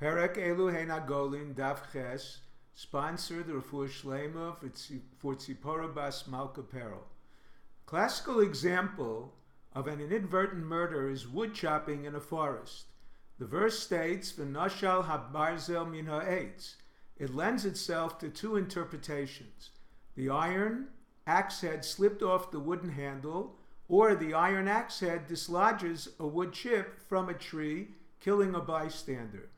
Perek Elu Hein HaGolin Daf Ches, sponsored Refuah Shlema for Tzipora Bas Malka Perel. Classical example of an inadvertent murder is wood chopping in a forest. The verse states, V'noshal habarzel min ha'etz. It lends itself to two interpretations. The iron axe head slipped off the wooden handle, or the iron axe head dislodges a wood chip from a tree, killing a bystander.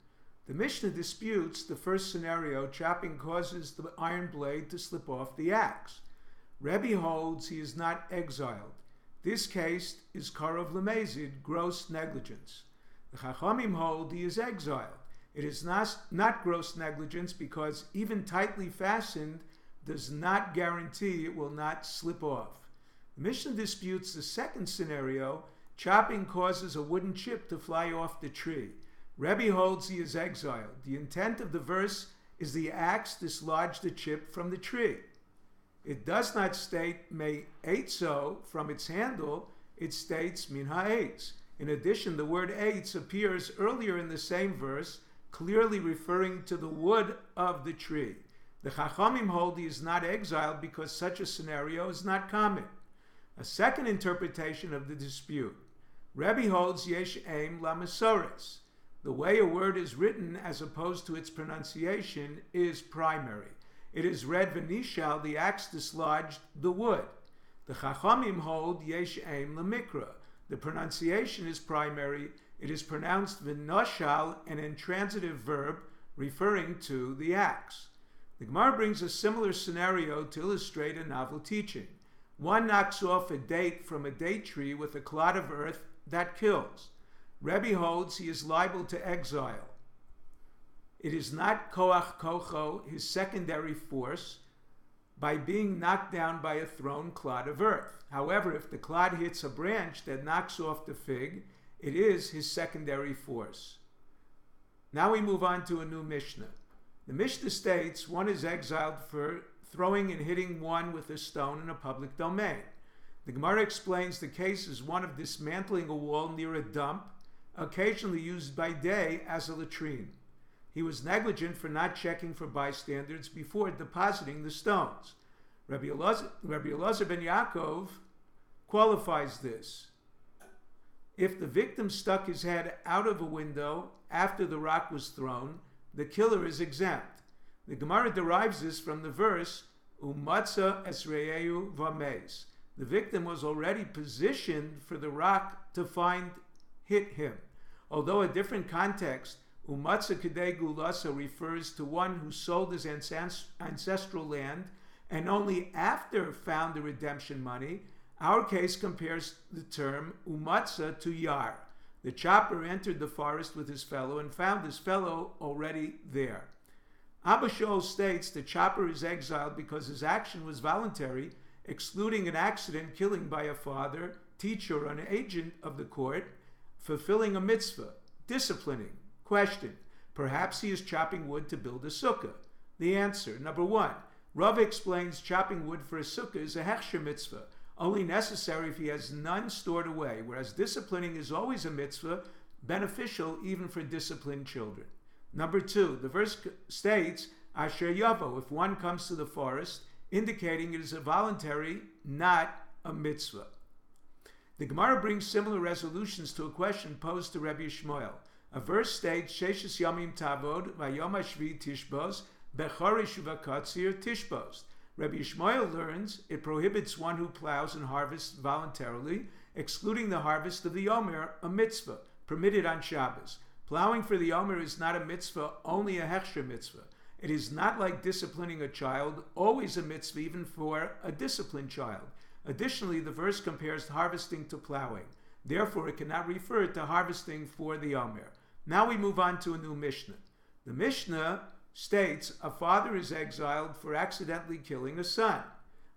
The Mishnah disputes the first scenario, chopping causes the iron blade to slip off the axe. Rebbe holds he is not exiled. This case is karov lemezid, gross negligence. The Chachamim hold he is exiled. It is not gross negligence because even tightly fastened does not guarantee it will not slip off. The Mishnah disputes the second scenario, chopping causes a wooden chip to fly off the tree. Rebbe holds he is exiled. The intent of the verse is the axe dislodged the chip from the tree. It does not state me eitzo from its handle, it states min ha'etz. In addition, the word eitz appears earlier in the same verse, clearly referring to the wood of the tree. The Chachamim hold he is not exiled because such a scenario is not common. A second interpretation of the dispute. Rebbe holds yesh aim la mesores. The way a word is written as opposed to its pronunciation is primary. It is read v'nishal, the axe dislodged the wood. The Chachamim hold yesh aim la mikra. The pronunciation is primary. It is pronounced v'noshal, an intransitive verb referring to the axe. The Gemara brings a similar scenario to illustrate a novel teaching. One knocks off a date from a date tree with a clod of earth that kills. Rebbe holds he is liable to exile. It is not koach kocho, his secondary force, by being knocked down by a thrown clod of earth. However, if the clod hits a branch that knocks off the fig, it is his secondary force. Now we move on to a new Mishnah. The Mishnah states one is exiled for throwing and hitting one with a stone in a public domain. The Gemara explains the case is one of dismantling a wall near a dump, occasionally used by day as a latrine. He was negligent for not checking for bystanders before depositing the stones. Rabbi Elazar ben Yaakov qualifies this. If the victim stuck his head out of a window after the rock was thrown, the killer is exempt. The Gemara derives this from the verse, Umatza esreyu vameis. The victim was already positioned for the rock to hit him. Although a different context, Umatza Kedei Gulasa refers to one who sold his ancestral land and only after found the redemption money, our case compares the term Umatza to Yar. The chopper entered the forest with his fellow and found his fellow already there. Abba Shaul states the chopper is exiled because his action was voluntary, excluding an accident, killing by a father, teacher, or an agent of the court, fulfilling a mitzvah, disciplining. Question: perhaps he is chopping wood to build a sukkah. The answer: number one, Rav explains chopping wood for a sukkah is a hechsher mitzvah, only necessary if he has none stored away, whereas disciplining is always a mitzvah, beneficial even for disciplined children. Number two, the verse states, Asher Yavo, if one comes to the forest, indicating it is a voluntary, not a mitzvah. The Gemara brings similar resolutions to a question posed to Rabbi Yishmael. A verse states, Sheshes Yamim Tavod, Vayom Hashvi Tishbos, Bechorish Uvakatzir Tishbos. Rabbi Yishmael learns it prohibits one who plows and harvests voluntarily, excluding the harvest of the Yomer, a mitzvah, permitted on Shabbos. Plowing for the Yomer is not a mitzvah, only a hechsher mitzvah. It is not like disciplining a child, always a mitzvah even for a disciplined child. Additionally, the verse compares harvesting to plowing. Therefore, it cannot refer to harvesting for the Yomer. Now we move on to a new Mishnah. The Mishnah states a father is exiled for accidentally killing a son.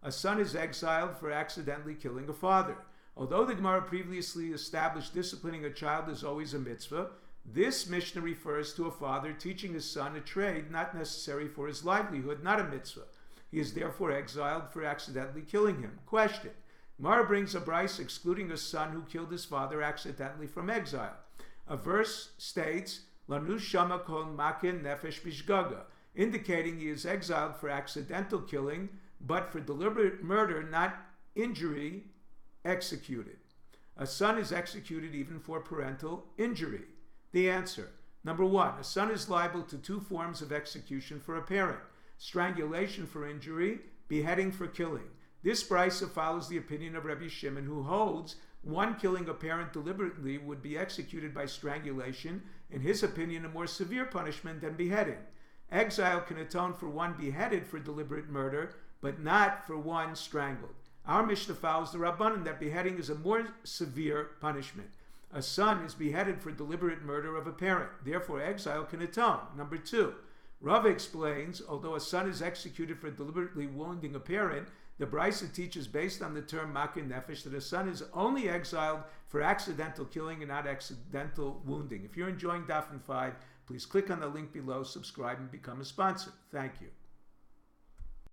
A son is exiled for accidentally killing a father. Although the Gemara previously established disciplining a child is always a mitzvah, this Mishnah refers to a father teaching his son a trade not necessary for his livelihood, not a mitzvah. He is therefore exiled for accidentally killing him. Question: Gemara brings a brayso excluding a son who killed his father accidentally from exile. A verse states, Lanu shama kol makin nefesh bishgaga, indicating he is exiled for accidental killing, but for deliberate murder, not injury, executed. A son is executed even for parental injury. The answer. Number 1, a son is liable to 2 forms of execution for a parent: strangulation for injury, beheading for killing. This brisa follows the opinion of Rabbi Shimon, who holds one killing a parent deliberately would be executed by strangulation, in his opinion a more severe punishment than beheading. Exile can atone for one beheaded for deliberate murder, but not for one strangled. Our Mishnah follows the Rabbanan that beheading is a more severe punishment. A son is beheaded for deliberate murder of a parent. Therefore, exile can atone. Number 2, Rav explains, although a son is executed for deliberately wounding a parent, the Brisa teaches, based on the term makin nefesh, that a son is only exiled for accidental killing and not accidental wounding. If you're enjoying Daf 5, please click on the link below, subscribe, and become a sponsor. Thank you.